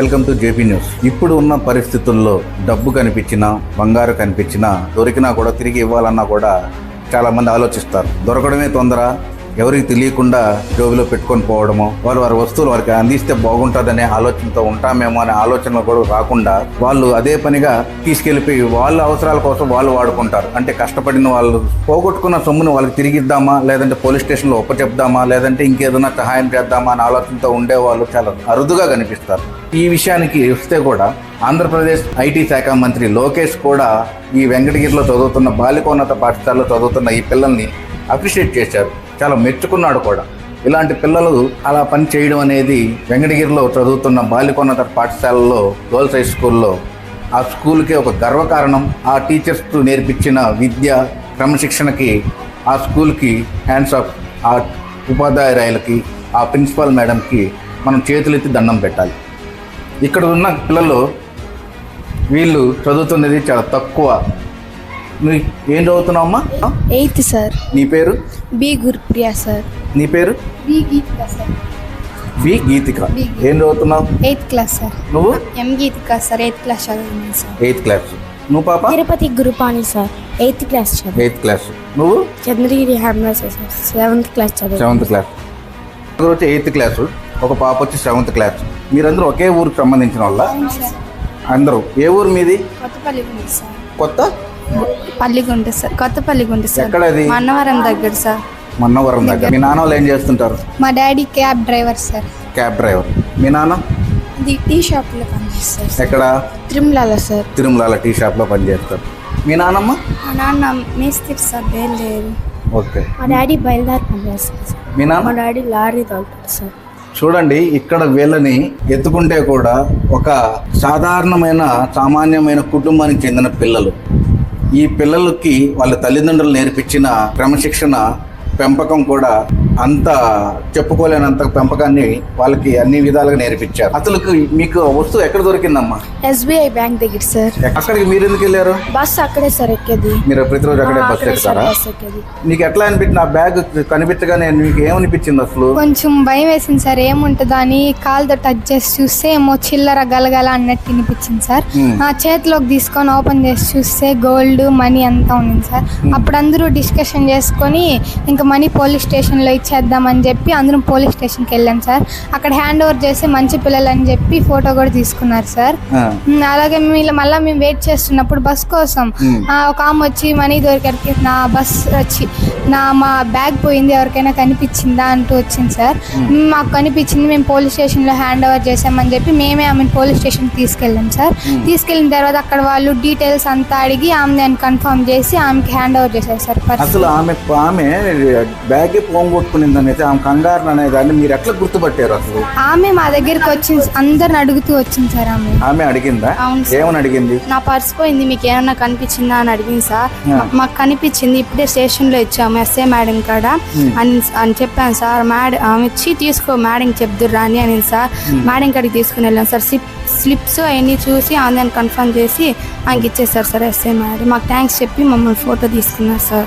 Welcome to JP news. ఇప్పుడు ఉన్న పరిస్థితుల్లో డబ్బు కనిపించినా, బంగారు కనిపించినా, దొరికినా కూడా తిరిగి ఇవ్వాలన్నా కూడా చాలా మంది ఆలోచిస్తారు. దొరకడమే తొందర, ఎవరికి తెలియకుండా జోబులో పెట్టుకొని పోవడము, వారి వస్తువులు వారికి అందిస్తే బాగుంటుందనే ఆలోచనతో ఉంటామేమో అనే ఆలోచనలు కూడా రాకుండా వాళ్ళు అదే పనిగా తీసుకెళ్ళిపోయి వాళ్ళ అవసరాల కోసం వాళ్ళు వాడుకుంటారు. అంటే కష్టపడిన వాళ్ళు పోగొట్టుకున్న సొమ్మును వాళ్ళకి తిరిగిద్దామా, లేదంటే పోలీస్ స్టేషన్లో ఒప్పచెప్దామా, లేదంటే ఇంకేదైనా సహాయం చేద్దామా అనే ఆలోచనతో ఉండేవాళ్ళు చాలా అరుదుగా కనిపిస్తారు. ఈ విషయానికి వస్తే కూడా ఆంధ్రప్రదేశ్ ఐటీ శాఖ మంత్రి లోకేష్ కూడా ఈ వెంకటగిరిలో చదువుతున్న బాలికోన్నత పాఠశాలలో చదువుతున్న ఈ పిల్లల్ని అప్రిషియేట్ చేశారు, చాలా మెచ్చుకున్నాడు కూడా. ఇలాంటి పిల్లలు అలా పని చేయడం అనేది వెంకటగిరిలో చదువుతున్న బాలికోన్నత పాఠశాలలో గర్ల్స్ హై స్కూల్లో ఆ స్కూల్కి ఒక గర్వకారణం. ఆ టీచర్స్ నేర్పించిన విద్య, క్రమశిక్షణకి ఆ స్కూల్కి హ్యాండ్స్ ఆఫ్. ఆ ఉపాధ్యాయురాయలకి, ఆ ప్రిన్సిపాల్ మేడంకి మనం చేతులెత్తి దండం పెట్టాలి. ఇక్కడ ఉన్న పిల్లలు వీళ్ళు చదువుతున్నది చాలా తక్కువ. నువ్వు ఏం చదువుతున్నావు అమ్మా? 8th sir. నీ పేరు? B Gurupriya sir. నీ పేరు? B Geethika sir. B Geethika. ఏం చదువుతున్నావు? 8th class sir. నువ్వు? M Geethika sir. 8th class చదువుతున్నాను సార్. 8th class. నువ్వు పాప? తిరుపతి గురుపాణి సార్. 8th క్లాస్ చదువు. 8th class. నువ్వు? చంద్రగిరి హ్యామ్లెస్ సార్. 7th క్లాస్ చదువు. 7th class. ఒకరు వచ్చి 8th క్లాసు, ఒక పాప వచ్చి 7th క్లాస్. మీరందరూ ఒకే ఊరికి సంబంధించిన వాళ్ళ? అందరూ. ఏ ఊరు మీది? కొత్తపల్లిగుంట సార్. కొత్త పల్లిగుంట సార్. కొత్తపల్లిగుంట సార్. ఎక్కడది? మన్నవరం దగ్గర సార్. మన్నవరం దగ్గర. మీ నాన్న వాళ్ళు ఏం చేస్తుంటారు? మా daddy cab driver sir. Cab driver. మీ నాన్న? ఇది టీ షాప్లో పనిచేస్తారు సార్. ఎక్కడ? తిరుమలలో సార్. తిరుమల టీ షాప్లో పనిచేస్తారు. మీ నాన్నమ్మ? మా నాన్న మేస్త్రి సార్. బయలుదేరు. ఓకే. మా డాడీ బయలుదేరి పనిచేస్తారు సార్. మీ నాన్న? మా డాడీ లారీ తోలుతాడు సార్. చూడండి, ఇక్కడ వీళ్ళని ఎత్తుకుంటే కూడా ఒక సాధారణమైన సామాన్యమైన కుటుంబానికి చెందిన పిల్లలు. ఈ పిల్లలకి వాళ్ళ తల్లిదండ్రులు నేర్పించిన క్రమశిక్షణ, పెంపకం కూడా అంత చెప్పుకోలేనంత పెంపకాన్ని వాళ్ళకి అన్ని విధాలుగా నేర్పించారు. అసలు మీకు వస్తువు ఎక్కడ దొరికిందమ్మా? ఎస్బీఐ బ్యాంక్ దగ్గర సార్. అక్కడికి మీరు ఎందుకు వెళ్ళారు? బస్ అక్కడే సార్ ఎక్కేది. మీరు ప్రతిరోజు అక్కడే బస్ ఎక్కుతారా? నీకు ఎట్లా అనిపించింది? ఆ బ్యాగ్ కనిపించగానే మీకు ఏమనిపించింది అసలు? కొంచెం భయం వేసింది సార్, ఏముంటుందా అని కాలుతో టచ్ చేసి చూస్తే ఏమో చిల్లర గలగల అన్నట్టు అనిపించింది సార్. ఆ చేతిలోకి తీసుకొని ఓపెన్ చేసి చూస్తే గోల్డ్, మనీ అంతా ఉంది సార్. అప్పుడు అందరూ డిస్కషన్ చేసుకొని ఇంకా మనీ పోలీస్ స్టేషన్లో ఇచ్చేద్దామని చెప్పి అందరం పోలీస్ స్టేషన్కి వెళ్ళాం సార్. అక్కడ హ్యాండ్ ఓవర్ చేసి మంచి పిల్లలు అని చెప్పి ఫోటో కూడా తీసుకున్నారు సార్. అలాగే మళ్ళీ మేము వెయిట్ చేస్తున్నప్పుడు బస్ కోసం ఒక ఆమె వచ్చి మనీ దొరికరికి నా బస్ వచ్చి మా బ్యాగ్ పోయింది, ఎవరికైనా కనిపించిందా అంటూ వచ్చింది సార్. మాకు కనిపించింది, మేము పోలీస్ స్టేషన్లో హ్యాండ్ ఓవర్ చేసామని చెప్పి మేమే ఆమెను పోలీస్ స్టేషన్కి తీసుకెళ్ళాం సార్. తీసుకెళ్ళిన తర్వాత అక్కడ వాళ్ళు డీటెయిల్స్ అంతా అడిగి ఆమె కన్ఫర్మ్ చేసి ఆమెకి హ్యాండ్ ఓవర్ చేశారు సార్. అసలు ఆమె బ్యాగే పోగొట్టుకునింది అనేది, ఆమె కంగారు అనే దాన్ని మీరు ఎట్లా గుర్తుపట్టారు? అసలు ఆమె మా దగ్గరికి వచ్చింది, అందరిని అడుగుతూ వచ్చింది సార్. ఆమె అడిగిందా? ఏమని అడిగింది? నా పర్స్ పోయింది, మీకు ఏమన్నా కనిపించిందా అని అడిగింది సార్. మాకు కనిపించింది, ఇప్పుడే స్టేషన్ లో ఇచ్చాము ఎస్ఐ మేడం కాడ అని చెప్పాను సార్. మేడం ఆమె ఇచ్చి తీసుకో మేడం చెప్దురా అని అనింది సార్. మేడం కాడికి తీసుకుని వెళ్ళాను సార్. స్లిప్స్ అవన్నీ చూసి ఆన్లైన్ కన్ఫర్మ్ చేసి ఆయనకి ఇచ్చేసారు సార్ ఎస్ఐ మేడం. మాకు థ్యాంక్స్ చెప్పి మమ్మల్ని ఫోటో తీసుకున్నారు సార్.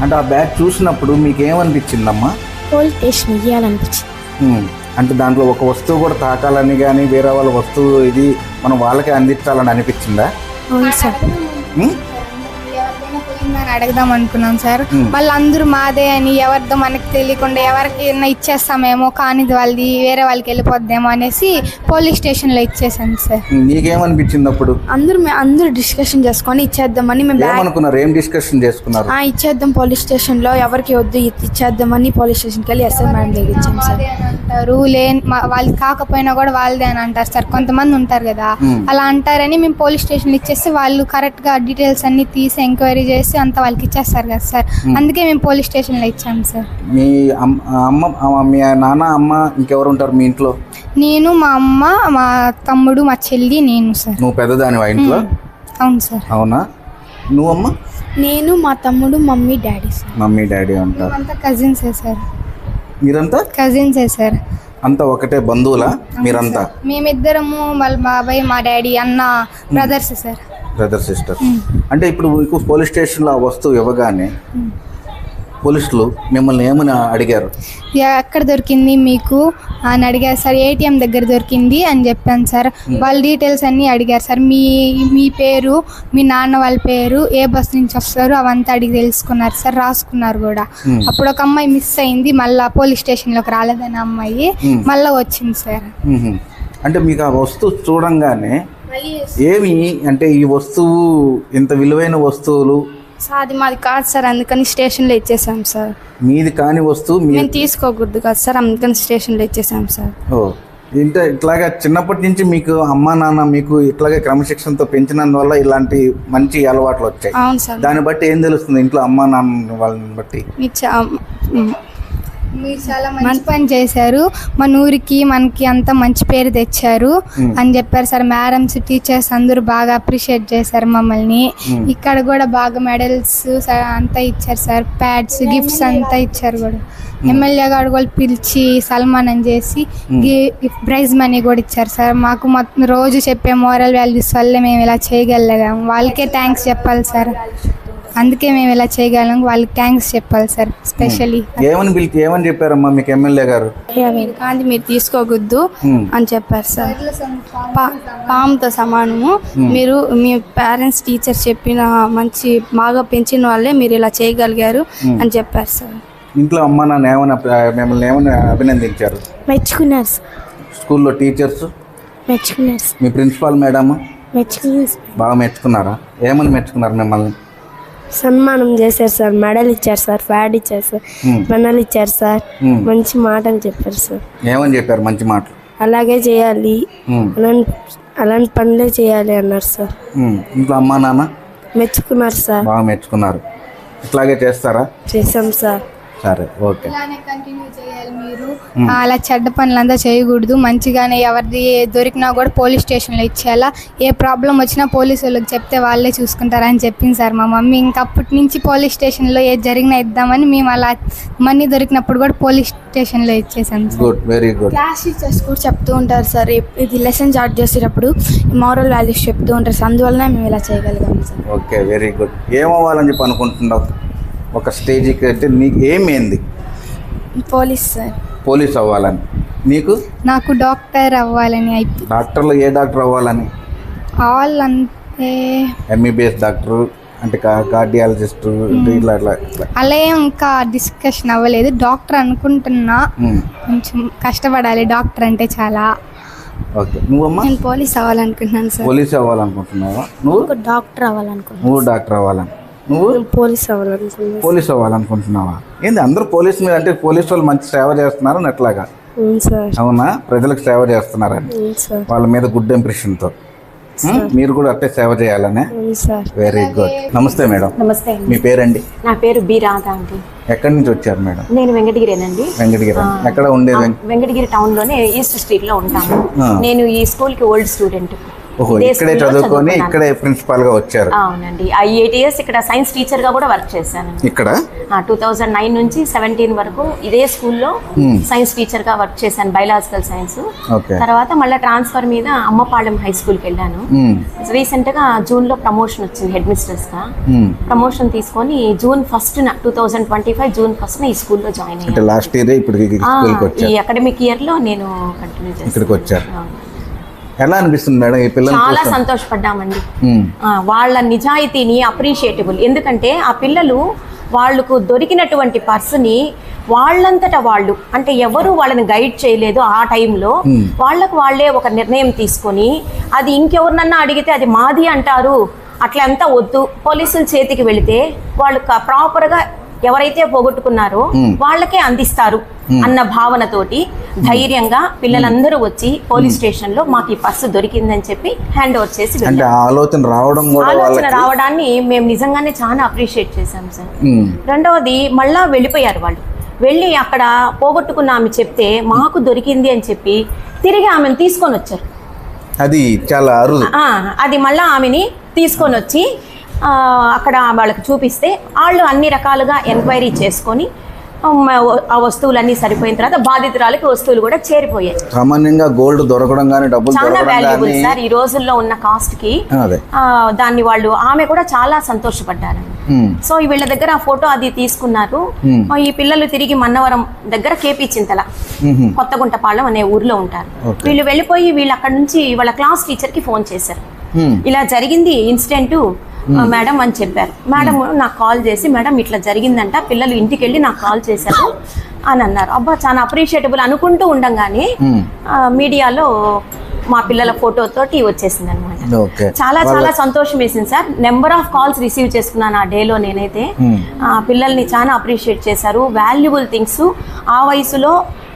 అంటే ఆ బ్యాగ్ చూసినప్పుడు మీకు ఏమనిపించిందమ్మా? Police station ఇవ్వాలనిపించింది. అంటే దాంట్లో ఒక వస్తువు కూడా తాకాలని కానీ వేరే వాళ్ళ వస్తువు ఇది మనం వాళ్ళకే అందించాలని అనిపించిందా? అవును సార్. అడగదాం అనుకున్నాం సార్. వాళ్ళందరూ మాదే అని, ఎవరిదో మనకి తెలియకుండా ఎవరికి ఇచ్చేస్తామేమో, కానీ వాళ్ళది వేరే వాళ్ళకి వెళ్ళిపోద్దేమో అనేసి పోలీస్ స్టేషన్ లో ఇచ్చేసాను సార్. నీకేమనిపించింది అప్పుడు? అందరూ డిస్కషన్ చేసుకొని ఇచ్చేద్దామని మేము ఏమనుకున్నారు? ఏం డిస్కషన్ చేసుకున్నారు? ఇచ్చేద్దాం పోలీస్ స్టేషన్ లో, ఎవరికి వద్దు ఇచ్చేద్దామని పోలీస్ స్టేషన్కి వెళ్ళి ఎస్ఐ మేడం దగ్గర ఇచ్చాం సార్. అంటారు వాళ్ళకి కాకపోయినా కూడా వాళ్ళదే అని అంటారు సార్. కొంతమంది ఉంటారు కదా, అలా అంటారని మేము పోలీస్ స్టేషన్ ఇచ్చేస్తే వాళ్ళు కరెక్ట్ గా డీటెయిల్స్ అన్ని తీసి ఎంక్వైరీ చేసి అంత వాళ్ళకి ఇచ్చేస్తారు కదా సార్. అందుకే మేము పోలీస్ స్టేషన్ లో ఇచ్చాము సార్. మీ మీ నాన్న, అమ్మ, ఇంకెవరు ఉంటారు మీ ఇంట్లో? నేను, మా అమ్మ, మా తమ్ముడు, మా చెల్లి, నేను సార్. నువ్వు పెద్దదానివా ఇంట్లో? అవును సార్. అవునా? నువ్వమ్మా? నేను, మా తమ్ముడు, mummy, daddy sir. Mummy, daddy ఉంటారు. అంతా కజిన్సే సార్. మీరంతా కజిన్సే సార్. అంతా ఒకటే బంధువులా మీరంతా? మేమిద్దరము, వాళ్ళ బాబాయ్, మా డాడీ, అన్న, బ్రదర్స్ సార్. Brother sister. అంటే ఇప్పుడు మీకు పోలీస్ స్టేషన్లో ఆ వస్తువు ఇవ్వగానే పోలీసులు మిమ్మల్ని ఏమని అడిగారు? ఎక్కడ దొరికింది మీకు అని అడిగారు సార్. ఏటీఎం దగ్గర దొరికింది అని చెప్పాను సార్. వాళ్ళ డీటెయిల్స్ అన్నీ అడిగారు సార్. మీ పేరు, మీ నాన్న వాళ్ళ పేరు, ఏ బస్ నుంచి వస్తారు అవంతా అడిగి తెలుసుకున్నారు సార్. రాసుకున్నారు కూడా. అప్పుడు ఒక అమ్మాయి మిస్ అయింది, మళ్ళీ పోలీస్ స్టేషన్లోకి రాలేదని అమ్మాయి మళ్ళీ వచ్చింది సార్. అంటే మీకు ఆ వస్తువు చూడంగానే ఏమి అంటే ఈ వస్తువు ఇంత విలువైన వస్తువులు సార్ అది మాది కాదు సార్, అందుకని స్టేషన్లో ఇచ్చేసాం సార్. మీది కాని వస్తువు మేము తీసుకోకూడదు కదా సార్, అందుకని స్టేషన్లో ఇచ్చేసాం సార్. ఓ ఇట్లాగా చిన్నప్పటి నుంచి మీకు అమ్మా నాన్న మీకు ఇట్లాగే క్రమశిక్షణతో పెంచినందువల్ల ఇలాంటి మంచి అలవాట్లు వచ్చాయి. అవును సార్. దాన్ని బట్టి ఏం తెలుస్తుంది ఇంట్లో అమ్మా నాన్న వాళ్ళని బట్టి? మీరు చాలా మంచి పని చేశారు, మన ఊరికి మనకి అంతా మంచి పేరు తెచ్చారు అని చెప్పారు సార్. మేడమ్స్, టీచర్స్ అందరూ బాగా అప్రిషియేట్ చేశారు మమ్మల్ని. ఇక్కడ కూడా బాగా మెడల్స్ అంతా ఇచ్చారు సార్, ప్యాడ్స్, గిఫ్ట్స్ అంతా ఇచ్చారు కూడా. ఎమ్మెల్యే గారు కూడా పిలిచి సన్మానం చేసి ప్రైజ్ మనీ కూడా ఇచ్చారు సార్. మాకు మొత్తం రోజు చెప్పే మోరల్ వాల్యూస్ వల్ల మేము ఇలా చేయగలిగాం. వాళ్ళకే థ్యాంక్స్ చెప్పాలి సార్. అందుకే మేము ఇలా చేయగలం, వాళ్ళకి థ్యాంక్స్ చెప్పాలి సార్. స్పెషల్లీ ఏమని చెప్పారమ్మా మీకు ఎమ్మెల్యే గారు? కానీ మీరు తీసుకోకూడదు అని చెప్పారు సార్. పాముతో సమానము, మీరు మీ పేరెంట్స్, టీచర్స్ చెప్పిన మంచి బాగా పెంచిన వాళ్ళే మీరు ఇలా చేయగలిగారు అని చెప్పారు సార్. ఇంట్లో అమ్మ నాన్న మిమ్మల్ని ఏమైనా అభినందించారు? మెచ్చుకున్నారు సార్. స్కూల్లో టీచర్స్ మెచ్చుకున్నారు. మీ ప్రిన్సిపాల్ మేడమ్ మెచ్చుకున్నారు. బాగా మెచ్చుకున్నారా? ఏమని మెచ్చుకున్నారు మిమ్మల్ని? సన్మానం చేశారు సార్, మెడల్ ఇచ్చారు సార్, ప్యాడ్ ఇచ్చారు సార్, మెడల్ ఇచ్చారు సార్, మంచి మాటలు చెప్పారు సార్. ఏమని చెప్పారు మంచి మాటలు? అలాగే చేయాలి, అలాంటి పనులే చేయాలి అన్నారు సార్. ఇంట్లో అమ్మా నాన్న మెచ్చుకున్నారు సార్. బాగా మెచ్చుకున్నారు. ఇట్లాగే చేస్తారా? చేసాం సార్. సరే, ఓకే. ఇలానే కంటిన్యూ చేయాలి మీరు. అలా చెడ్డ పనులంతా చేయకూడదు. మంచిగానే ఎవరిది దొరికినా కూడా పోలీస్ స్టేషన్లో ఇచ్చేయాలా. ఏ ప్రాబ్లం వచ్చినా పోలీసు వాళ్ళకి చెప్తే వాళ్ళే చూసుకుంటారని చెప్పింది సార్ మా మమ్మీ. ఇంకప్పటి నుంచి పోలీస్ స్టేషన్లో ఏది జరిగినా ఇద్దామని మేము అలా మనీ దొరికినప్పుడు కూడా పోలీస్ స్టేషన్లో ఇచ్చేసాం. Good, very good. Class teachers కూడా చెప్తూ ఉంటారు సార్, ఇది లెసన్ స్టార్ట్ చేసేటప్పుడు మారల్ వాల్యూస్ చెప్తూ ఉంటారు సార్. అందువల్ల మేము ఇలా చేయగలిగాం సార్. Okay, very good. ఏమవ్వాలని చెప్పి అనుకుంటున్నావు ఒక స్టేజ్కి? అంటే నీకు ఏమైంది? Police sir. పోలీస్ అవ్వాలని. నీకు? నాకు డాక్టర్ అవ్వాలని. డాక్టర్లో ఏ డాక్టర్ అవ్వాలని? ఆల్ అంటే ఎంబీబీఎస్ డాక్టర్ అంటే కార్డియాలజిస్ట్ ఇట్లా ఇట్లా అలా ఇంకా డిస్కషన్ అవ్వలేదు. డాక్టర్ అనుకుంటున్నా, కొంచెం కష్టపడాలి డాక్టర్ అంటే చాలా. ఓకే, నువ్వమ్మా? నేను పోలీస్ అవ్వాలనుకుంటున్నాను సార్. పోలీస్ అవ్వాలనుకుంటున్నావా? నువ్వు? డాక్టర్ అవ్వాలనుకుంటున్నాను. నువ్వు డాక్టర్ అవ్వాలని. నువ్వు? పోలీస్ అవ్వాలనుకుంటున్నాను. పోలీస్ అవ్వాలనుకుంటున్నావా? ఏంది అందరూ పోలీస్ మీద అంటే పోలీసు వాళ్ళు మంచి సేవ చేస్తున్నారని ఎట్లాగా? అవునా? ప్రజలకు సేవ చేస్తున్నారని వాళ్ళ మీద గుడ్ ఇంప్రెషన్తో మీరు కూడా అట్టే సేవ చేయాలనే. Very good. నమస్తే మేడం. నమస్తే. మీ పేరండి? నా పేరు బి రాధా అండి. ఎక్కడి నుంచి వచ్చారు మేడం? నేను వెంకటగిరేనండి. వెంకటగిరి ఎక్కడ ఉండేది? వెంకటగిరి టౌన్ లోనే ఈస్ట్ స్ట్రీట్ లో ఉంటాము. నేను ఈ స్కూల్ కి ఓల్డ్ స్టూడెంట్. ఓహో, ఇక్కడే చదువుకొని ఇక్కడే ప్రిన్సిపాల్ గా వచ్చారు? అవునండి. 8 years ఇక్కడ సైన్స్ టీచర్ గా కూడా వర్క్ చేశాను. ఇక్కడ 2009 నుంచి 17 వరకు ఇదే స్కూల్లో సైన్స్ టీచర్ గా వర్క్ చేశాను, బయలాజికల్ సైన్స్. తర్వాత మళ్ళీ ట్రాన్స్ఫర్ మీద అమ్మపాళెం హై స్కూల్ కి వెళ్ళాను. రీసెంట్ గా జూన్ లో ప్రమోషన్ వచ్చింది హెడ్ మిస్ట్రెస్ గా. ప్రమోషన్ తీసుకొని జూన్ 1st 2025 జూన్ 1st ఈ స్కూల్లో జాయిన్ అయ్యాను. లాస్ట్ ఇయర్ ఈ అకాడమిక్ ఇయర్ లో నేను కంటిన్యూ చేస్తాను. ఎలా అనిపిస్తుంది మేడం ఈ పిల్లలు? చాలా సంతోషపడ్డామండి. వాళ్ళ నిజాయితీని అప్రిషియేటబుల్. ఎందుకంటే ఆ పిల్లలు వాళ్ళకు దొరికినటువంటి పర్సుని వాళ్ళంతటా వాళ్ళు, అంటే ఎవరు వాళ్ళని గైడ్ చేయలేదు ఆ టైంలో, వాళ్ళకు వాళ్ళే ఒక నిర్ణయం తీసుకొని అది ఇంకెవరినన్నా అడిగితే అది మాది అంటారు, అట్లా అంతా వద్దు, పోలీసుల చేతికి వెళితే వాళ్ళు ప్రాపర్గా ఎవరైతే పోగొట్టుకున్నారో వాళ్ళకే అందిస్తారు అన్న భావనతోటి ధైర్యంగా పిల్లలందరూ వచ్చి పోలీస్ స్టేషన్ లో మాకు ఈ పర్సు దొరికిందని చెప్పి హ్యాండ్ ఓవర్ చేసి, ఆలోచన రావడాన్ని మేము నిజంగానే చాలా అప్రిషియేట్ చేశాం సార్. రెండవది మళ్ళా వెళ్ళిపోయారు వాళ్ళు. వెళ్ళి అక్కడ పోగొట్టుకున్న ఆమె చెప్తే మాకు దొరికింది అని చెప్పి తిరిగి ఆమెను తీసుకొని వచ్చారు. అది చాలా అరుదు. అది మళ్ళా ఆమెని తీసుకొని వచ్చి అక్కడ వాళ్ళకి చూపిస్తే వాళ్ళు అన్ని రకాలుగా ఎంక్వైరీ చేసుకొని ఆ వస్తువులన్నీ సరిపోయిన తర్వాత బాధితురాలకి వస్తువులు కూడా చేరిపోయాయి. సామాన్యంగా గోల్డ్ దొరకడం కానీ డబ్బులు చాలా దొరకడం వాల్యుబుల్ కానీ సార్ ఈ రోజుల్లో ఉన్న కాస్ట్ కి. అదే దాన్ని ఆమె కూడా చాలా సంతోషపడ్డారండి. సో వీళ్ళ దగ్గర ఆ ఫోటో అది తీసుకున్నారు. ఈ పిల్లలు తిరిగి మన్నవరం దగ్గర కేపీచింతల కొత్తగుంటపాళెం అనే ఊర్లో ఉంటారు. వీళ్ళు వెళ్ళిపోయి వీళ్ళు అక్కడ నుంచి వాళ్ళ క్లాస్ టీచర్ కి ఫోన్ చేశారు. ఇలా జరిగింది ఇన్సిడెంట్ మేడం అని చెప్పారు. మేడం నాకు కాల్ చేసి మేడం ఇట్లా జరిగిందంట, పిల్లలు ఇంటికి వెళ్ళి నాకు కాల్ చేశారు అని అన్నారు. అబ్బా చాలా అప్రిషియేటబుల్ అనుకుంటూ ఉండంగానే మీడియాలో మా పిల్లల ఫోటోతోటి వచ్చేసింది అనమాట. చాలా చాలా సంతోషం వేసింది sir. Number of calls receive చేసుకున్నాను ఆ డేలో. నేనైతే పిల్లల్ని చాలా అప్రిషియేట్ చేశారు. వాల్యుబుల్ థింగ్స్ ఆ వయసులో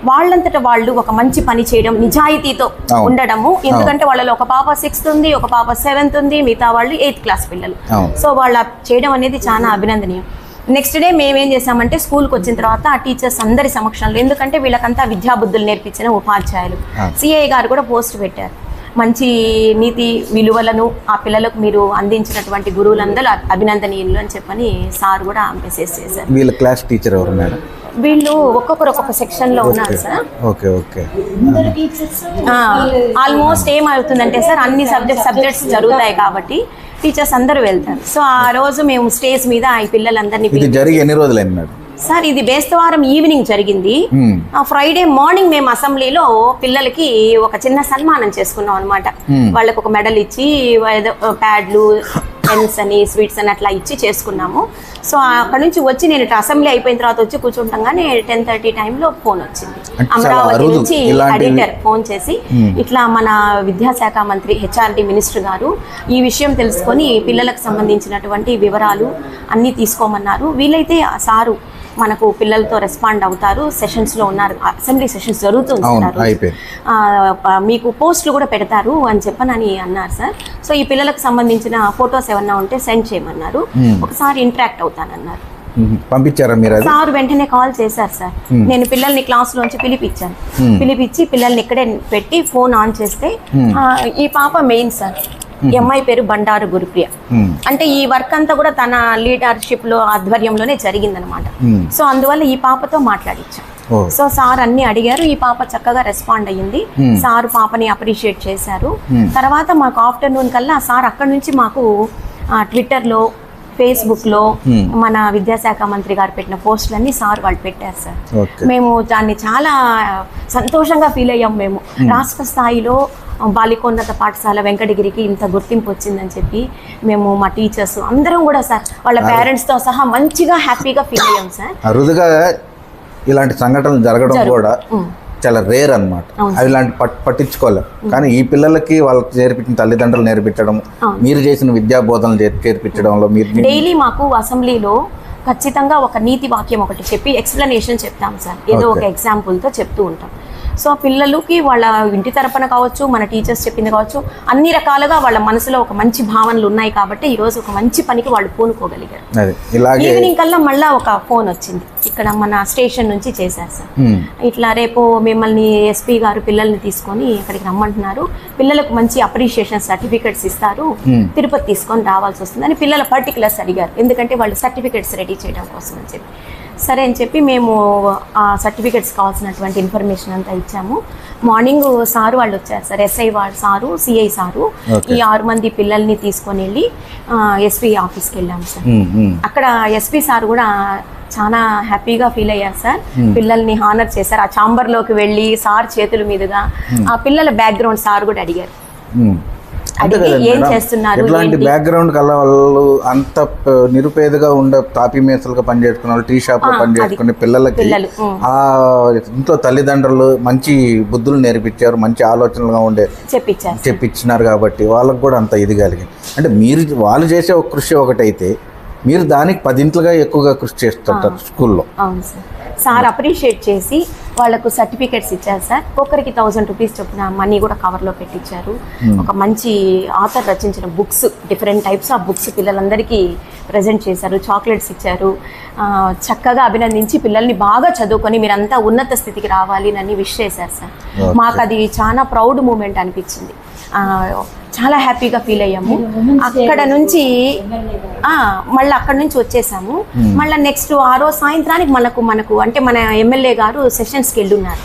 వాళ్ళంతట వాళ్ళు ఒక మంచి పని చేయడం, నిజాయితీతో ఉండడము. ఎందుకంటే వాళ్ళలో ఒక పాప 6th ఉంది, ఒక పాప 7th ఉంది, మిగతా వాళ్ళు 8th క్లాస్ పిల్లలు. సో వాళ్ళ చేయడం అనేది చాలా అభినందనీయం. నెక్స్ట్ డే మేమేం చేసామంటే స్కూల్కి వచ్చిన తర్వాత ఆ టీచర్స్ అందరి సమక్షంలో, ఎందుకంటే వీళ్ళకంతా విద్యాబుద్ధులు నేర్పించిన ఉపాధ్యాయులు, సిఐ గారు కూడా పోస్ట్ పెట్టారు. మంచి నీతి విలువలను ఆ పిల్లలకు మీరు అందించినటువంటి గురువులందరూ అభినందనీయులు అని చెప్పని సార్ కూడా మెసేజ్ చేశారు. వీళ్ళ క్లాస్ టీచర్ ఎవరు మేడం? వీళ్ళు ఒక్కొక్కరు ఒక్కొక్క సెక్షన్ లో ఉన్నారు సార్. Okay okay. ఆల్మోస్ట్ ఏమవుతుందంటే సార్ అన్ని సబ్జెక్ట్స్ జరుగుతాయి కాబట్టి టీచర్స్ అందరూ వెళ్తారు. సో ఆ రోజు మేము స్టేజ్ మీద ఈ పిల్లలందరినీ జరిగి ఎన్ని రోజులైంది మేడం? సార్ ఇది బేస్తవారం ఈవినింగ్ జరిగింది. ఫ్రైడే మార్నింగ్ మేము అసెంబ్లీలో పిల్లలకి ఒక చిన్న సన్మానం చేసుకున్నాం అనమాట. వాళ్ళకి ఒక మెడల్ ఇచ్చి ప్యాడ్లు, పెన్స్ అని, స్వీట్స్ అని అట్లా ఇచ్చి చేసుకున్నాము. సో అక్కడ నుంచి వచ్చి నేను అసెంబ్లీ అయిపోయిన తర్వాత వచ్చి కూర్చుంటాగానే 10:30 టైంలో ఫోన్ వచ్చింది. అమరావతి నుంచి ఎడిటర్ ఫోన్ చేసి ఇట్లా మన విద్యాశాఖ మంత్రి హెచ్ఆర్డి మినిస్టర్ గారు ఈ విషయం తెలుసుకొని పిల్లలకు సంబంధించినటువంటి వివరాలు అన్నీ తీసుకోమన్నారు. వీలైతే సారు మనకు పిల్లలతో రెస్పాండ్ అవుతారు, సెషన్స్లో ఉన్నారు, అసెంబ్లీ సెషన్స్ జరుగుతున్నారు, మీకు పోస్టులు కూడా పెడతారు అని చెప్పనని అన్నారు సార్. సో ఈ పిల్లలకు సంబంధించిన ఫొటోస్ ఏమన్నా ఉంటే సెండ్ చేయమన్నారు. ఒకసారి ఇంటరాక్ట్ అవుతానన్నారు. పంపించారా మీరు? సార్ వెంటనే కాల్ చేశారు సార్. నేను పిల్లల్ని క్లాస్లోంచి పిలిపించాను. పిలిపించి పిల్లల్ని ఇక్కడే పెట్టి ఫోన్ ఆన్ చేస్తే ఈ పాప మెయిన్ సార్, ఈ అమ్మాయి పేరు బండారు గురుప్రియ. అంటే ఈ వర్క్ అంతా కూడా తన లీడర్షిప్ లో ఆధ్వర్యంలోనే జరిగిందనమాట. సో అందువల్ల ఈ పాపతో మాట్లాడించాం. సో సార్ అన్ని అడిగారు, ఈ పాప చక్కగా రెస్పాండ్ అయ్యింది. సార్ పాపని అప్రిషియేట్ చేశారు. తర్వాత మాకు ఆఫ్టర్నూన్ కల్లా సార్ అక్కడ నుంచి మాకు ట్విట్టర్లో, ఫేస్బుక్లో మన విద్యాశాఖ మంత్రి గారు పెట్టిన పోస్టులన్నీ సార్ వాళ్ళు పెట్టారు సార్. మేము దాన్ని చాలా సంతోషంగా ఫీల్ అయ్యాం. మేము రాష్ట్ర స్థాయిలో బాలికోన్నత పాఠశాల వెంకటగిరికి ఇంత గుర్తింపు వచ్చిందని చెప్పి మేము మా టీచర్స్ అందరం కూడా సార్ వాళ్ళ పేరెంట్స్తో సహా మంచిగా హ్యాపీగా ఫీల్ అయ్యాం సార్. అరుదుగా ఇలాంటి సంఘటనలు జరగడం కూడా చాలా రేర్ అనమాట. అవి ఇలాంటి పట్టించుకోలేం. కానీ ఈ పిల్లలకి వాళ్ళకి నేర్పించిన తల్లిదండ్రులు నేర్పించడం, మీరు చేసిన విద్యా బోధనలు చేర్పించడంలో మీరు డైలీ మాకు అసెంబ్లీలో ఖచ్చితంగా ఒక నీతి వాక్యం ఒకటి చెప్పి ఎక్స్ప్లెనేషన్ చెప్తాం సార్. ఏదో ఒక ఎగ్జాంపుల్తో చెప్తూ ఉంటాం. సో పిల్లలకి వాళ్ళ ఇంటి తరపున కావచ్చు, మన టీచర్స్ చెప్పింది కావచ్చు, అన్ని రకాలుగా వాళ్ళ మనసులో ఒక మంచి భావనలు ఉన్నాయి కాబట్టి ఈరోజు ఒక మంచి పనికి వాళ్ళు పూనుకోగలిగారు. ఈవినింగ్ కల్లా మళ్ళీ ఒక ఫోన్ వచ్చింది, ఇక్కడ మన స్టేషన్ నుంచి చేశారు సార్. ఇట్లా రేపు మిమ్మల్ని ఎస్పీ గారు పిల్లల్ని తీసుకొని ఇక్కడికి రమ్మంటున్నారు, పిల్లలకు మంచి అప్రిషియేషన్ సర్టిఫికెట్స్ ఇస్తారు, తిరుపతి తీసుకొని రావాల్సి వస్తుందని పిల్లల పర్టికులర్స్ అడిగారు. ఎందుకంటే వాళ్ళు సర్టిఫికెట్స్ రెడీ చేయడం కోసం అని చెప్పి సరే అని చెప్పి మేము ఆ సర్టిఫికెట్స్ కావాల్సినటువంటి ఇన్ఫర్మేషన్ అంతా ఇచ్చాము. మార్నింగ్ సారు వాళ్ళు వచ్చారు సార్, ఎస్ఐ వాళ్ళు సారు, సిఐ సారు, ఈ 6 మంది పిల్లల్ని తీసుకొని వెళ్ళి ఎస్పీ ఆఫీస్కి వెళ్ళాము సార్. అక్కడ ఎస్పీ సార్ కూడా చాలా హ్యాపీగా ఫీల్ అయ్యారు సార్. పిల్లల్ని హానర్ చేశారు. ఆ ఛాంబర్లోకి వెళ్ళి సార్ చేతుల మీదుగా ఆ పిల్లల బ్యాక్గ్రౌండ్ సార్ కూడా అడిగారు. ఏం చేస్తున్నారు, ఇట్లాంటి బ్యాక్గ్రౌండ్ కల్లా వాళ్ళు అంత నిరుపేదగా ఉండే తాపీ మేసలుగా పనిచేసుకున్న వాళ్ళు, టీ షాప్ లో పనిచేసుకునే పిల్లలకి ఆ ఇంట్లో తల్లిదండ్రులు మంచి బుద్ధులు నేర్పించారు, మంచి ఆలోచనలుగా ఉండే చెప్పించినారు కాబట్టి వాళ్ళకు కూడా అంత ఇది కలిగింది. అంటే మీరు వాళ్ళు చేసే ఒక కృషి ఒకటైతే మీరు దానికి 10 ఎక్కువగా కృషి చేస్తుంటారు స్కూల్లో. అవును సార్. సార్ అప్రిషియేట్ చేసి వాళ్ళకు సర్టిఫికేట్స్ ఇచ్చారు సార్. ఒక్కరికి 1000 రూపీస్ చొప్పున మనీ కూడా కవర్లో పెట్టించారు. ఒక మంచి ఆథర్ రచించిన books, different types of books పిల్లలందరికీ ప్రజెంట్ చేశారు. చాక్లెట్స్ ఇచ్చారు. చక్కగా అభినందించి పిల్లల్ని బాగా చదువుకొని మీరంతా ఉన్నత స్థితికి రావాలి అని విష్ చేశారు సార్. మాకు అది చాలా ప్రౌడ్ మూమెంట్ అనిపించింది. చాలా హ్యాపీగా ఫీల్ అయ్యాము. అక్కడ నుంచి మళ్ళీ అక్కడ నుంచి వచ్చేసాము. మళ్ళీ నెక్స్ట్ ఆ రోజు సాయంత్రానికి మనకు అంటే మన ఎమ్మెల్యే గారు సెషన్స్కి వెళ్ళున్నారు.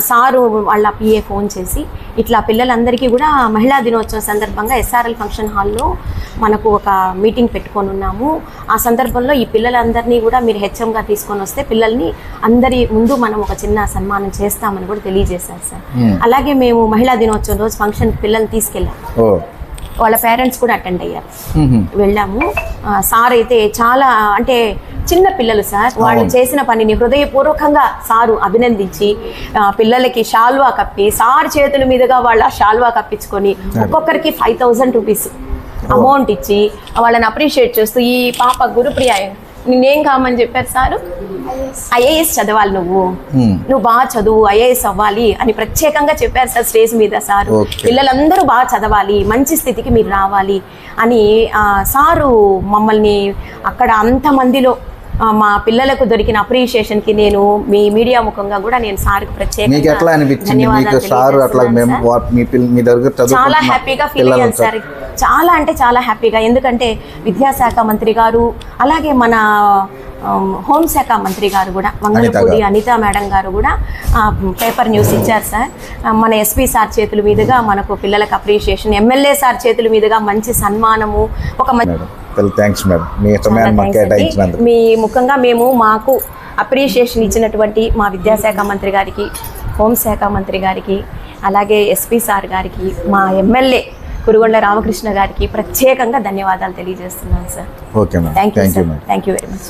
సారు వాళ్ళ పిఏ ఫోన్ చేసి ఇట్లా పిల్లలందరికీ కూడా మహిళా దినోత్సవం సందర్భంగా SRL ఫంక్షన్ హాల్లో మనకు ఒక మీటింగ్ పెట్టుకొని ఉన్నాము. ఆ సందర్భంలో ఈ పిల్లలందరినీ కూడా మీరు హెచ్ఎంగా తీసుకొని వస్తే పిల్లల్ని అందరి ముందు మనం ఒక చిన్న సన్మానం చేస్తామని కూడా తెలియజేశారు సార్. అలాగే మేము మహిళా దినోత్సవం రోజు ఫంక్షన్ పిల్లల్ని తీసుకెళ్ళాము. వాళ్ళ పేరెంట్స్ కూడా అటెండ్ అయ్యారు. వెళ్ళాము. సార్ అయితే చాలా అంటే చిన్న పిల్లలు సార్, వాళ్ళు చేసిన పనిని హృదయపూర్వకంగా సారు అభినందించి పిల్లలకి షాల్వా కప్పి సార్ చేతుల మీదుగా వాళ్ళ షాల్వా కప్పించుకొని ఒక్కొక్కరికి 5,000 రూపీస్ అమౌంట్ ఇచ్చి వాళ్ళని అప్రిషియేట్ చేస్తూ ఈ పాప గురుప్రియ నేనేం కామని చెప్పారు సారు, IAS చదవాలి నువ్వు బాగా చదువు, IAS అవ్వాలి అని ప్రత్యేకంగా చెప్పారు సార్ స్టేజ్ మీద. సారు పిల్లలందరూ బాగా చదవాలి, మంచి స్థితికి మీరు రావాలి అని సారు మమ్మల్ని అక్కడ అంతమందిలో మా పిల్లలకు దొరికిన అప్రిషియేషన్కి నేను మీ మీడియా ముఖంగా కూడా నేను సార్కి ప్రత్యేకంగా చాలా హ్యాపీగా ఫీల్ అయ్యాను సార్. చాలా అంటే చాలా హ్యాపీగా, ఎందుకంటే విద్యాశాఖ మంత్రి గారు అలాగే మన హోంశాఖ మంత్రి గారు కూడా మంగళపూడి అనిత మేడం గారు కూడా పేపర్ న్యూస్ ఇచ్చారు సార్. మన SP సార్ చేతుల మీదుగా మనకు పిల్లలకు అప్రిషియేషన్, ఎమ్మెల్యే సార్ చేతుల మీదుగా మంచి సన్మానము, ఒక మీ ముఖంగా మేము మాకు అప్రిషియేషన్ ఇచ్చినటువంటి మా విద్యాశాఖ మంత్రి గారికి, హోంశాఖ మంత్రి గారికి, అలాగే SP సార్ గారికి, మా ఎమ్మెల్యే కురుగొండ రామకృష్ణ గారికి ప్రత్యేకంగా ధన్యవాదాలు తెలియజేస్తున్నాను sir. Okay, thank you sir. Thank you very much.